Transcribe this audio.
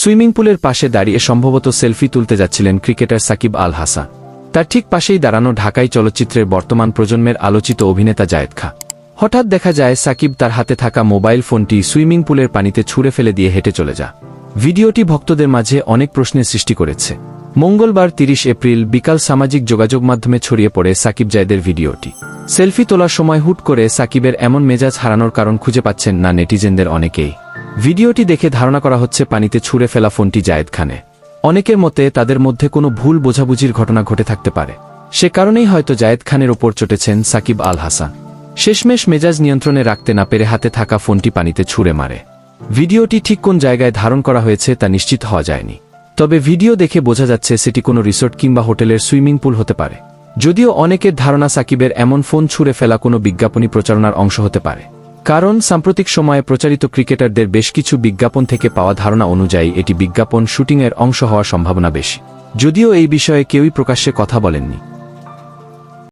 Swimming পুলের পাশে দাঁড়িয়ে সম্ভবত সেলফি তুলতে যাচ্ছিলেন ক্রিকেটার সাকিব আল হাসান। তার ঠিক পাশেই দাঁড়ানো ঢাকাই চলচ্চিত্রের বর্তমান প্রজন্মের আলোচিত অভিনেতা জায়েদ খান। হঠাৎ দেখা যায় সাকিব তার হাতে থাকা মোবাইল ফোনটি সুইমিং পুলের পানিতে ছুঁড়ে ফেলে দিয়ে হেঁটে চলে যায়। ভিডিওটি ভক্তদের মাঝে অনেক প্রশ্নের সৃষ্টি করেছে। মঙ্গলবার ৩০ এপ্রিল বিকাল সামাজিক যোগাযোগ মাধ্যমে ছড়িয়ে পড়ে সাকিব জায়েদের ভিডিওটি। সেলফি তোলার সময় হুট করে সাকিবের এমন মেজাজ হারানোর কারণ খুঁজে পাচ্ছেন না নেটিজেনদের অনেকেই। ভিডিওটি দেখে ধারণা করা হচ্ছে পানিতে ছুঁড়ে ফেলা ফোনটি জায়েদ খানের। অনেকের মতে তাদের মধ্যে কোনো ভুল বোঝাবুঝির ঘটনা ঘটে থাকতে পারে। সে কারণেই হয়তো জায়েদ খানের ওপর চটেছেন সাকিব আল হাসান। শেষমেশ মেজাজ নিয়ন্ত্রণে রাখতে না পেরে হাতে থাকা ফোনটি পানিতে ছুঁড়ে মারে। ভিডিওটি ঠিক কোন জায়গায় ধারণ করা হয়েছে তা নিশ্চিত হওয়া যায়নি। তবে ভিডিও দেখে বোঝা যাচ্ছে সেটি কোনো রিসোর্ট কিংবা হোটেলের সুইমিং পুল হতে পারে। যদিও অনেকের ধারণা সাকিবের এমন ফোন ছুঁড়ে ফেলা কোনো বিজ্ঞাপনী প্রচারণার অংশ হতে পারে। কারণ সাম্প্রতিক সময়ে প্রচারিত ক্রিকেটারদের বেশ কিছু বিজ্ঞাপন থেকে পাওয়া ধারণা অনুযায়ী এটি বিজ্ঞাপন শুটিংয়ের অংশ হওয়ার সম্ভাবনা বেশি। যদিও এই বিষয়ে কেউই প্রকাশ্যে কথা বলেননি।